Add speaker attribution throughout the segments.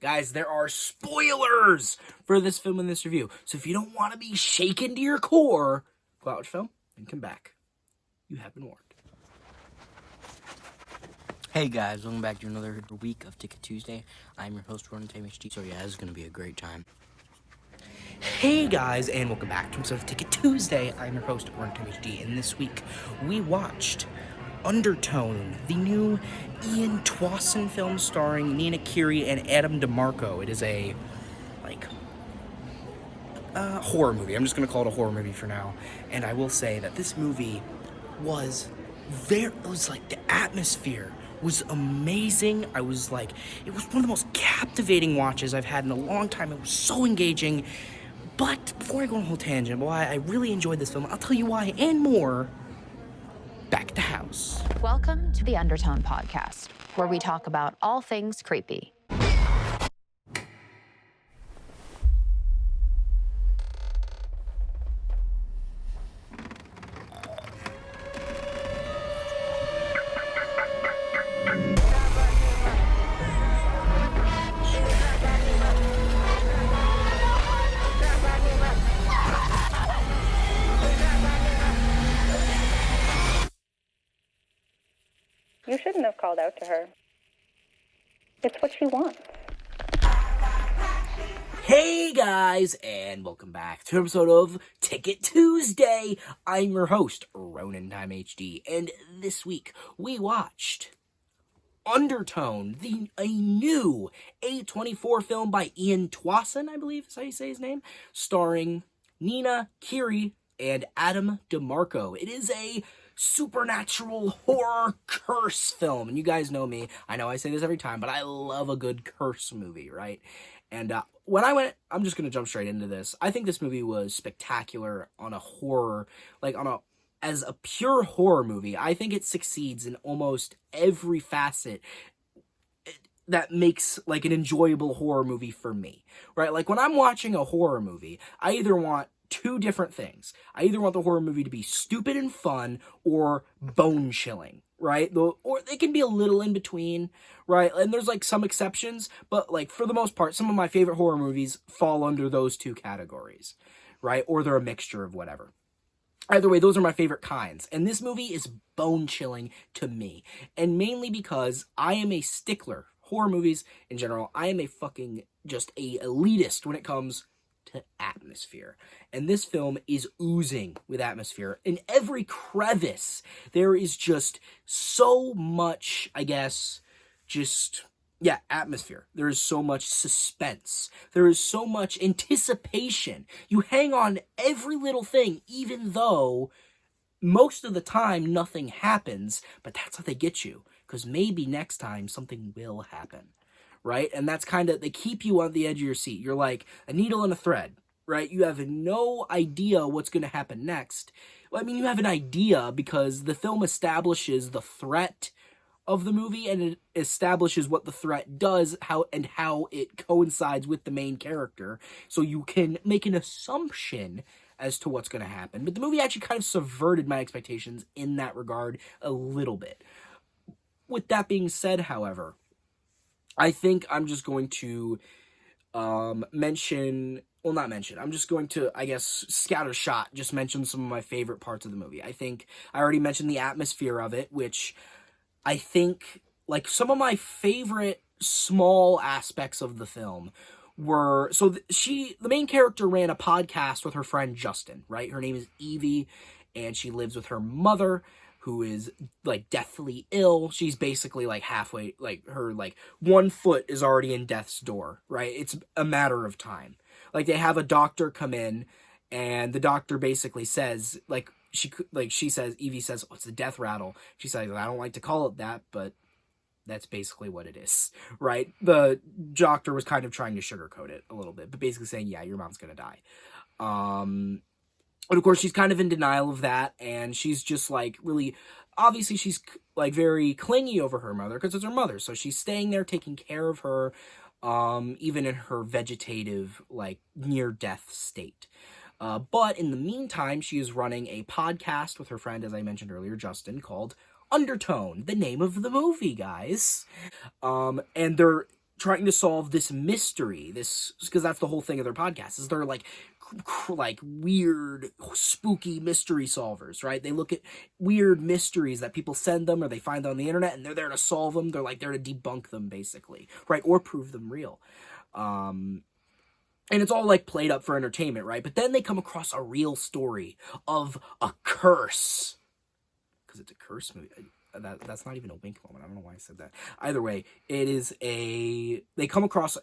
Speaker 1: Guys, there are spoilers for this film and this review. So if you don't want to be shaken to your core, go out with film and come back. You have been warned. Hey guys, welcome back to another week of Ticket Tuesday. I'm your host, Undertone HD. So yeah, this is going to be a great time. Hey guys, and welcome back to an episode of Ticket Tuesday. I'm your host, Undertone HD, and this week we watched Undertone, the new Tuason film starring Nina Kiri and Adam DiMarco. It is a, horror movie. I'm just going to call it a horror movie for now. And I will say that this movie was the atmosphere was amazing. It was one of the most captivating watches I've had in a long time. It was so engaging. But before I go on a whole tangent, why I really enjoyed this film, I'll tell you why and more back at the house.
Speaker 2: Welcome to the Undertone podcast, where we talk about all things creepy.
Speaker 3: You shouldn't have called out to her. It's what she wants.
Speaker 1: Hey guys, and welcome back to an episode of Ticket Tuesday. I'm your host, Ronan Time HD, and this week we watched Undertone, a new A24 film by Tuason, I believe is how you say his name, starring Nina Kiri and Adam DiMarco. It is a supernatural horror curse film, and you guys know me. I know I say this every time, but I love a good curse movie, right? And when I went, I'm just gonna jump straight into this. I think this movie was spectacular on a horror, as a pure horror movie. I think it succeeds in almost every facet that makes an enjoyable horror movie for me, right? Like when I'm watching a horror movie, I either want two different things. I either want the horror movie to be stupid and fun or bone chilling, right? Or they can be a little in between, right? And there's some exceptions, but for the most part, some of my favorite horror movies fall under those two categories, right? Or they're a mixture of whatever. Either way, those are my favorite kinds. And this movie is bone chilling to me. And mainly because I am a stickler. Horror movies in general, I am a fucking just a elitist when it comes to atmosphere. And this film is oozing with atmosphere. In every crevice, there is just so much, atmosphere. There is so much suspense. There is so much anticipation. You hang on every little thing, even though most of the time nothing happens, but that's how they get you. Because maybe next time something will happen. Right? And that's they keep you on the edge of your seat. You're like a needle in a thread, right? You have no idea what's going to happen next. Well, I mean, you have an idea because the film establishes the threat of the movie and it establishes what the threat does, how it coincides with the main character. So you can make an assumption as to what's going to happen. But the movie actually kind of subverted my expectations in that regard a little bit. With that being said, however, I think I'm just going to I'm just going to, scattershot, just mention some of my favorite parts of the movie. I think I already mentioned the atmosphere of it, which I think, some of my favorite small aspects of the film were, the main character ran a podcast with her friend Justin, right? Her name is Evie, and she lives with her mother, who is deathly ill. She's basically halfway, her one foot is already in death's door, right? It's a matter of time. They have a doctor come in, and the doctor basically says, Evie says, "Oh, it's the death rattle." She says, "I don't like to call it that, but that's basically what it is," right? The doctor was kind of trying to sugarcoat it a little bit, but basically saying, yeah, your mom's gonna die. And of course, she's kind of in denial of that, and she's just really, obviously she's very clingy over her mother because it's her mother. So she's staying there, taking care of her, even in her vegetative, near-death state. But in the meantime, she is running a podcast with her friend, as I mentioned earlier, Justin, called Undertone, the name of the movie, guys. And they're trying to solve this mystery, because that's the whole thing of their podcast, is they're like like weird spooky mystery solvers, right? They look at weird mysteries that people send them or they find on the internet, and they're there to solve them. They're like there to debunk them, basically, right? Or prove them real. And it's all like played up for entertainment, right? But then they come across a real story of a curse, because it's a curse movie. That's not even a wink moment. I don't know why I said that. Either way, they come across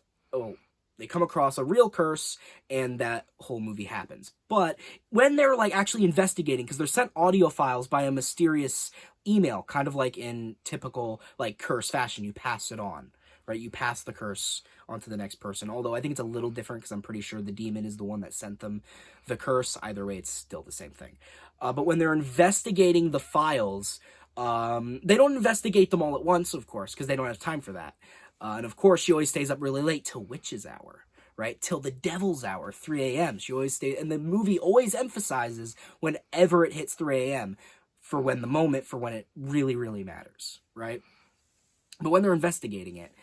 Speaker 1: a real curse, and that whole movie happens. But when they're like actually investigating, because they're sent audio files by a mysterious email, kind of like in typical like curse fashion, you pass it on, right? You pass the curse on to the next person. Although I think it's a little different, because I'm pretty sure the demon is the one that sent them the curse. Either way, it's still the same thing. But when they're investigating the files, they don't investigate them all at once, of course, because they don't have time for that. And of course, she always stays up really late till witch's hour, right? Till the devil's hour, 3 a.m. She always stays, and the movie always emphasizes whenever it hits 3 a.m. for when it really, really matters, right? But when they're investigating it,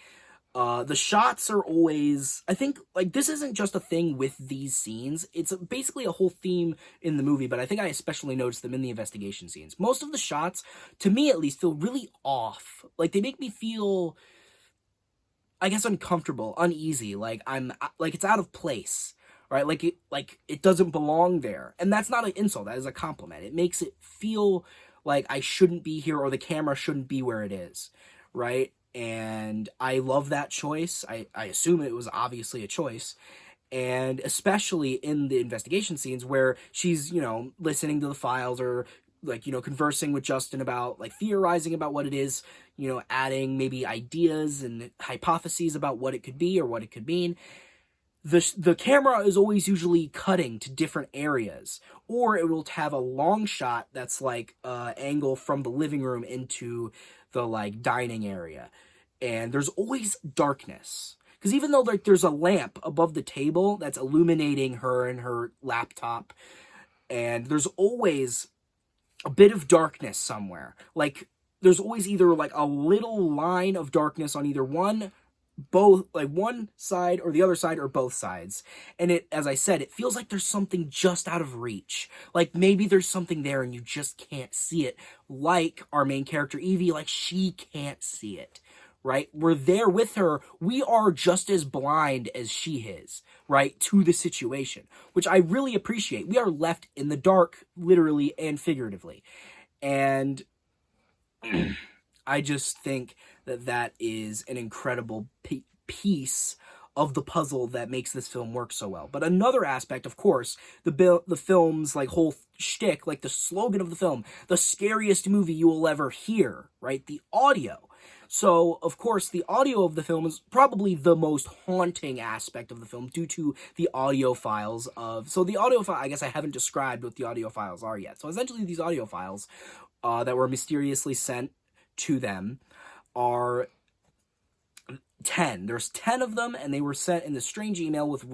Speaker 1: the shots are always, I think, like, this isn't just a thing with these scenes. It's basically a whole theme in the movie, but I think I especially noticed them in the investigation scenes. Most of the shots, to me at least, feel really off. Like, they make me feel, I guess, uncomfortable, uneasy, like it's out of place, right? Like it doesn't belong there. And that's not an insult, that is a compliment. It makes it feel like I shouldn't be here, or the camera shouldn't be where it is, right? And I love that choice. I assume it was obviously a choice. And especially in the investigation scenes where she's, listening to the files, or like, conversing with Justin about, like, theorizing about what it is, adding maybe ideas and hypotheses about what it could be or what it could mean. The camera is always usually cutting to different areas, or it will have a long shot that's like angle from the living room into the like dining area, and there's always darkness, because even though like there's a lamp above the table that's illuminating her and her laptop, and there's always a bit of darkness somewhere. Like there's always either like a little line of darkness on either one side or the other side, or both sides. And it, as I said, it feels like there's something just out of reach. Like maybe there's something there and you just can't see it. Like our main character, Evie, like she can't see it, right? We're there with her. We are just as blind as she is, right? To the situation, which I really appreciate. We are left in the dark, literally and figuratively. And I just think that is an incredible piece of the puzzle that makes this film work so well. But another aspect, of course, the film's like whole shtick, like the slogan of the film, the scariest movie you will ever hear, right? The audio. So, of course, the audio of the film is probably the most haunting aspect of the film due to the audio files I guess I haven't described what the audio files are yet. So essentially these audio files that were mysteriously sent to them are 10. There's 10 of them, and they were sent in this strange email with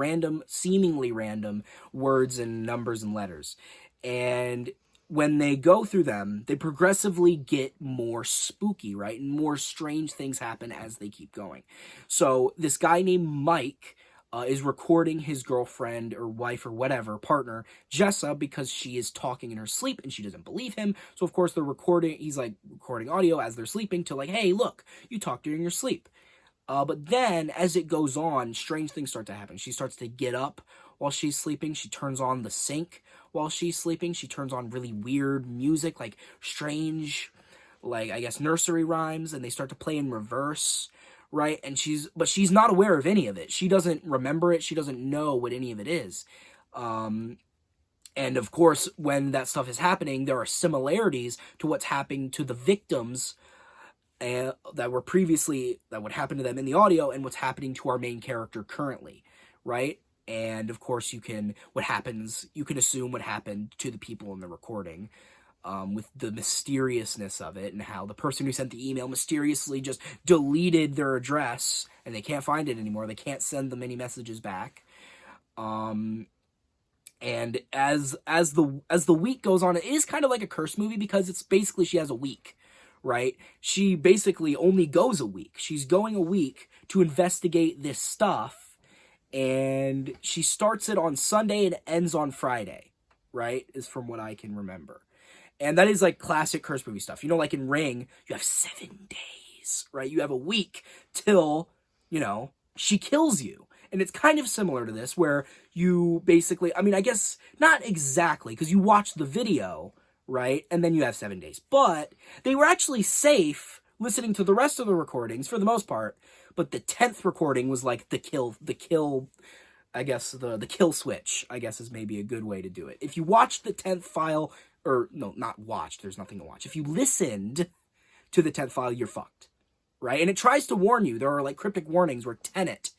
Speaker 1: seemingly random words and numbers and letters. And when they go through them, they progressively get more spooky, right? And more strange things happen as they keep going. So this guy named Mike is recording his girlfriend or wife or whatever, partner, Jessa, because she is talking in her sleep and she doesn't believe him. So of course he's like recording audio as they're sleeping to like, hey, look, you talk during your sleep. But then as it goes on, strange things start to happen. She starts to get up while she's sleeping. She turns on the sink while she's sleeping. She turns on really weird music, like strange, like I guess nursery rhymes, and they start to play in reverse. Right, and she's not aware of any of it. She doesn't remember it. She doesn't know what any of it is. And of course, when that stuff is happening, there are similarities to what's happening to the victims that would happen to them in the audio, and what's happening to our main character currently, right? And of course, you can assume what happened to the people in the recording. With the mysteriousness of it, and how the person who sent the email mysteriously just deleted their address and they can't find it anymore. They can't send them any messages back. And as the week goes on, it is kind of like a curse movie, because it's basically she has a week, right? She basically only goes a week. She's going a week to investigate this stuff, and she starts it on Sunday and ends on Friday, right? Is from what I can remember. And that is like classic curse movie stuff. You know, like in Ring, you have 7 days, right? You have a week till, she kills you. And it's kind of similar to this, where you basically, I mean, I guess not exactly, because you watch the video, right? And then you have 7 days. But they were actually safe listening to the rest of the recordings for the most part. But the 10th recording was like the kill, I guess the kill switch, I guess, is maybe a good way to do it. If you watched the 10th file, or no, not watched, there's nothing to watch. If you listened to the 10th file, you're fucked, right? And it tries to warn you. There are like cryptic warnings where Tenet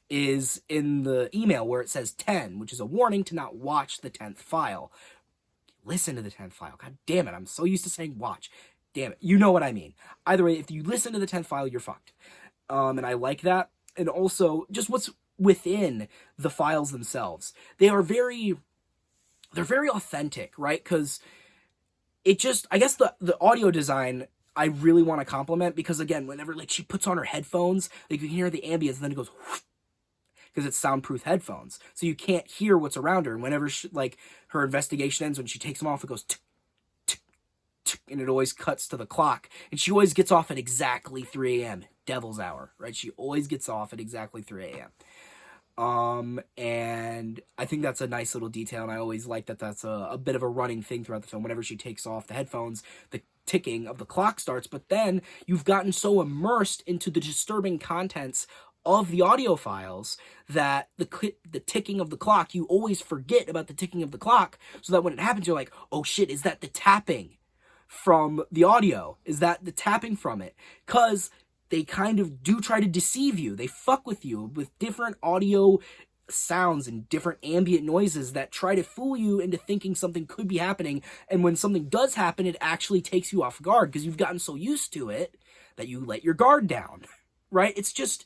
Speaker 1: is in the email where it says 10, which is a warning to not watch the 10th file. Listen to the 10th file. God damn it, I'm so used to saying watch. Damn it, you know what I mean. Either way, if you listen to the 10th file, you're fucked. And I like that. And also, just what's within the files themselves. They're very authentic, right? Because it just, I guess the audio design I really want to compliment, because again, whenever like she puts on her headphones, like you can hear the ambience, and then it goes because it's soundproof headphones, so you can't hear what's around her. And whenever like her investigation ends, when she takes them off, it goes tick, tick, tick, and it always cuts to the clock, and she always gets off at exactly 3 a.m. Devil's hour, right? She always gets off at exactly 3 a.m. And I think that's a nice little detail, and I always like that that's a bit of a running thing throughout the film. Whenever she takes off the headphones, the ticking of the clock starts, but then you've gotten so immersed into the disturbing contents of the audio files that the ticking of the clock, you always forget about the ticking of the clock, so that when it happens, you're like, oh shit, is that the tapping from the audio? Is that the tapping from it? Because they kind of do try to deceive you. They fuck with you with different audio sounds and different ambient noises that try to fool you into thinking something could be happening. And when something does happen, it actually takes you off guard because you've gotten so used to it that you let your guard down, right? It's just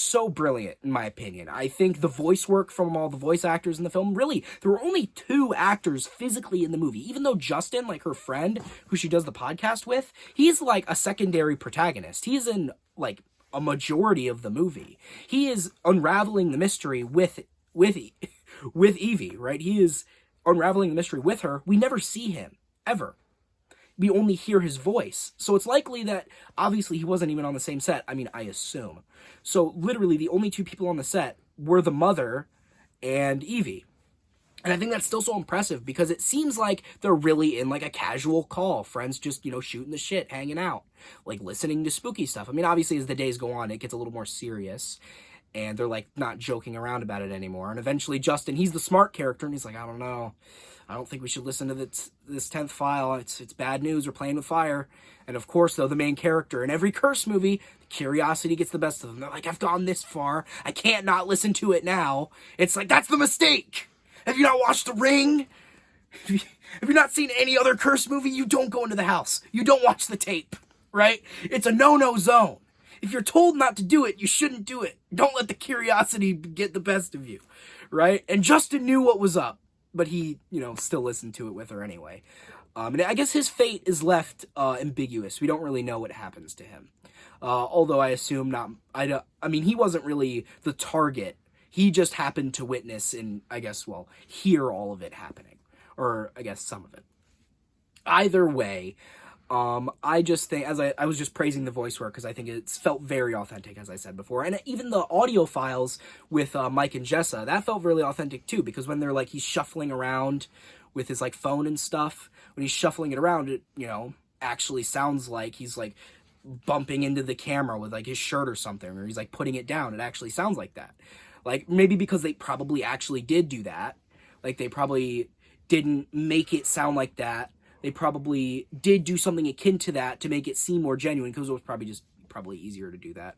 Speaker 1: so brilliant, in my opinion. I think the voice work from all the voice actors in the film, really, there were only 2 actors physically in the movie. Even though Justin, like her friend, who she does the podcast with, he's like a secondary protagonist. He's in like a majority of the movie. He is unraveling the mystery with Evie, right? He is unraveling the mystery with her. We never see him, ever. We only hear his voice. So it's likely that, obviously, he wasn't even on the same set. I mean, I assume. So literally, the only 2 people on the set were the mother and Evie. And I think that's still so impressive because it seems like they're really in like a casual call. Friends just, shooting the shit, hanging out, like listening to spooky stuff. I mean, obviously, as the days go on, it gets a little more serious. And they're like not joking around about it anymore. And eventually, Justin, he's the smart character, and he's like, I don't know. I don't think we should listen to this 10th file. It's bad news. We're playing with fire. And of course, though, the main character in every curse movie, the curiosity gets the best of them. They're like, I've gone this far. I can't not listen to it now. It's like, that's the mistake. Have you not watched The Ring? Have you not seen any other curse movie? You don't go into the house. You don't watch the tape, right? It's a no-no zone. If you're told not to do it, you shouldn't do it. Don't let the curiosity get the best of you, right? And Justin knew what was up, but he, still listened to it with her anyway. And I guess his fate is left ambiguous. We don't really know what happens to him. Although I assume not. I mean, he wasn't really the target. He just happened to witness and, I guess, hear all of it happening. Or, I guess, some of it. Either way, I just think, as I was just praising the voice work because I think it's felt very authentic, as I said before. And even the audio files with Mike and Jessa, that felt really authentic too, because when they're like, he's shuffling around with his like phone and stuff, when he's shuffling it around, it, actually sounds like he's like bumping into the camera with like his shirt or something, or he's like putting it down. It actually sounds like that. Like, maybe because they probably actually did do that. Like, they probably didn't make it sound like that. They probably did do something akin to that to make it seem more genuine, because it was probably easier to do that.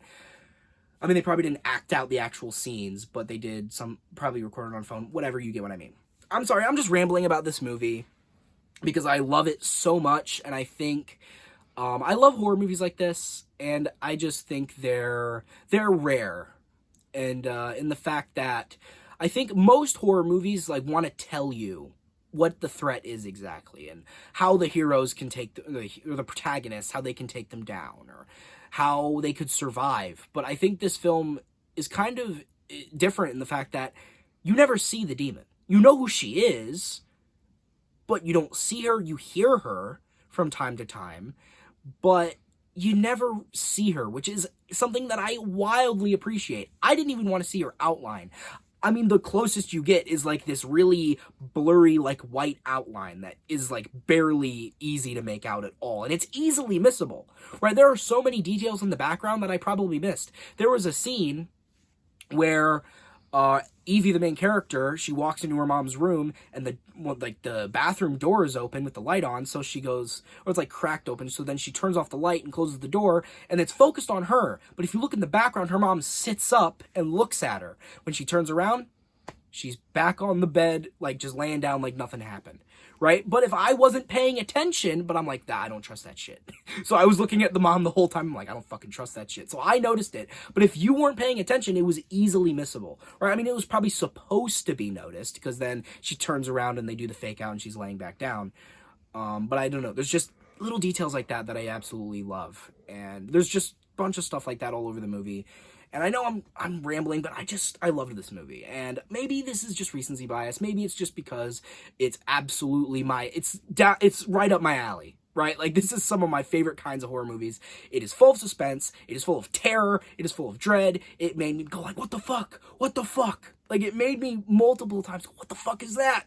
Speaker 1: I mean, they probably didn't act out the actual scenes, but they did probably recorded on phone, whatever, you get what I mean. I'm sorry, I'm just rambling about this movie because I love it so much, and I think, I love horror movies like this, and I just think they're rare. And in the fact that I think most horror movies like want to tell you what the threat is exactly, and how the heroes can take the protagonists, how they can take them down, or how they could survive. But I think this film is kind of different in the fact that you never see the demon. You know who she is, but you don't see her. You hear her from time to time, but you never see her, which is something that I wildly appreciate. I didn't even want to see her outline. I mean, the closest you get is like this really blurry, like white outline that is like barely easy to make out at all. And it's easily missable, right? There are so many details in the background that I probably missed. There was a scene where Evie, the main character, she walks into her mom's room and the bathroom door is open with the light on. So she goes, or it's like cracked open. So then she turns off the light and closes the door and it's focused on her. But if you look in the background, her mom sits up and looks at her. When she turns around, she's back on the bed, like just laying down like nothing happened, right? But if I wasn't paying attention, but I'm like, I don't trust that shit. So I was looking at the mom the whole time. I'm like, I don't fucking trust that shit. So I noticed it. But if you weren't paying attention, it was easily missable, right? I mean, it was probably supposed to be noticed because then she turns around and they do the fake out and she's laying back down. But I don't know. There's just little details like that that I absolutely love. And there's just a bunch of stuff like that all over the movie. And I know I'm rambling, but I loved this movie. And maybe this is just recency bias. Maybe it's just because it's absolutely it's right up my alley, right? Like, this is some of my favorite kinds of horror movies. It is full of suspense. It is full of terror. It is full of dread. It made me go like, what the fuck? What the fuck? Like, it made me multiple times go, what the fuck is that?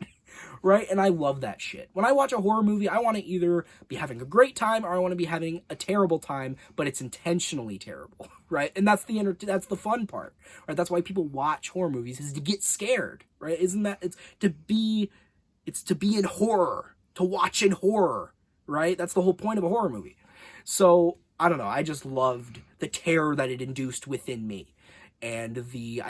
Speaker 1: Right? And I love that shit. When I watch a horror movie, I want to either be having a great time or I want to be having a terrible time, but it's intentionally terrible, right? And that's the fun part, right? That's why people watch horror movies, is to get scared, right? Isn't that, it's to be in horror, to watch in horror, right? That's the whole point of a horror movie. So, I don't know, I just loved the terror that it induced within me. And the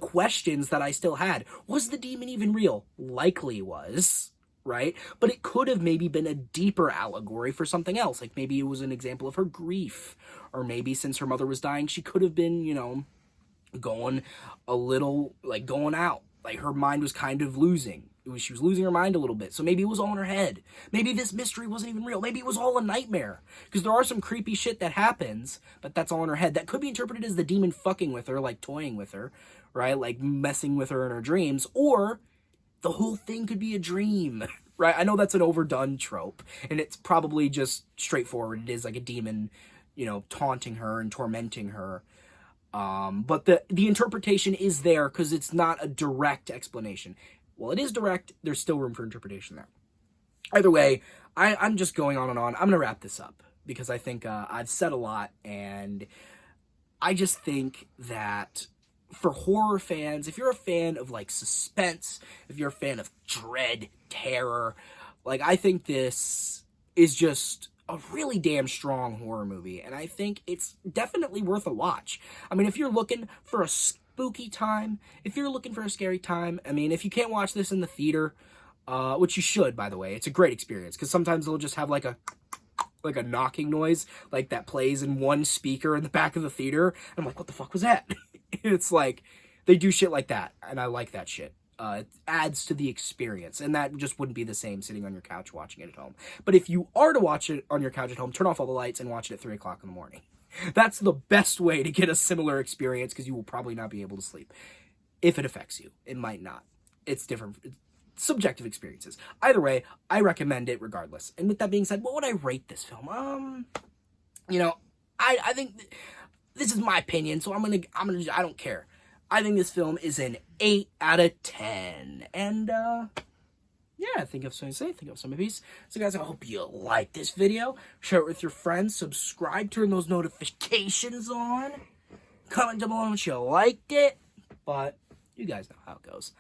Speaker 1: questions that I still had. Was the demon even real? Likely was, right? But it could have maybe been a deeper allegory for something else. Like, maybe it was an example of her grief. Or maybe since her mother was dying, she could have been, going out. Like, her mind was kind of losing. She was losing her mind a little bit. So maybe it was all in her head. Maybe this mystery wasn't even real. Maybe it was all a nightmare. Because there are some creepy shit that happens, but that's all in her head. That could be interpreted as the demon fucking with her, like toying with her, right? Like messing with her in her dreams. Or the whole thing could be a dream, right? I know that's an overdone trope, and it's probably just straightforward. It is like a demon, taunting her and tormenting her. But the interpretation is there because it's not a direct explanation. Well, it is direct, there's still room for interpretation there. Either way, I'm just going on and on. I'm going to wrap this up because I think I've said a lot, and I just think that for horror fans, if you're a fan of, like, suspense, if you're a fan of dread, terror, like, I think this is just a really damn strong horror movie, and I think it's definitely worth a watch. I mean, if you're looking for a spooky time, if you're looking for a scary time, I mean, if you can't watch this in the theater, which you should, by the way, it's a great experience, because sometimes they'll just have like a knocking noise, like that plays in one speaker in the back of the theater, and I'm like, what the fuck was that? It's like, they do shit like that, and I like that shit. It adds to the experience, and that just wouldn't be the same sitting on your couch watching it at home. But if you are to watch it on your couch at home, turn off all the lights and watch it at 3 o'clock in the morning. That's the best way to get a similar experience, because you will probably not be able to sleep. If it affects you. It might not. It's different. It's subjective experiences. Either way, I recommend it regardless. And with that being said, what would I rate this film? I think this is my opinion, so I don't care. I think this film is an 8 out of 10. And, yeah, think of something to say, think of some piece. So guys, I hope you like this video. Share it with your friends. Subscribe, turn those notifications on. Comment down below if you liked it. But you guys know how it goes.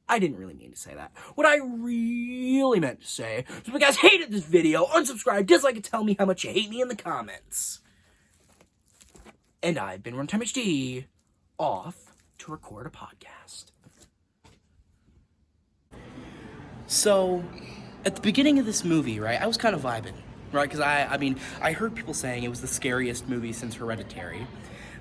Speaker 1: I didn't really mean to say that. What I really meant to say is, if you guys hated this video, unsubscribe, dislike, and tell me how much you hate me in the comments. And I've been Runtime HD, off to record a podcast. So, at the beginning of this movie, right, I was kind of vibing, right, because I heard people saying it was the scariest movie since Hereditary.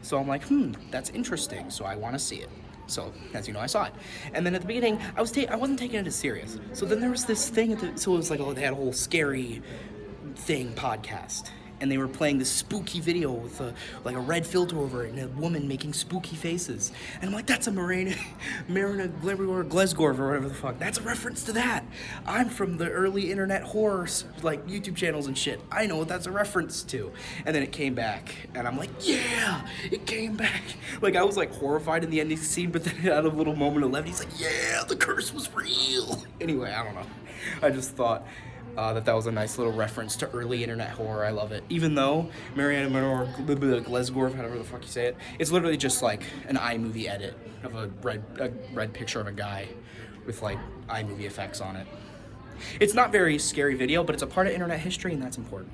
Speaker 1: So I'm like, that's interesting. So I want to see it. So, as you know, I saw it. And then at the beginning, I wasn't taking it as serious. So then there was this thing, so it was like, they had a whole scary thing podcast. And they were playing this spooky video with a red filter over it and a woman making spooky faces. And I'm like, that's a Marina Glesgorv or whatever the fuck. That's a reference to that. I'm from the early internet horror, like, YouTube channels and shit. I know what that's a reference to. And then it came back, and I'm like, yeah, it came back. Like, I was, like, horrified in the ending scene, but then it had a little moment of levity. He's like, yeah, the curse was real. Anyway, I don't know. I just thought that was a nice little reference to early internet horror. I love it. Even though Mariana Glesgorv, however the fuck you say it, it's literally just like an iMovie edit of a red picture of a guy with like iMovie effects on it. It's not very scary video, but it's a part of internet history, and that's important.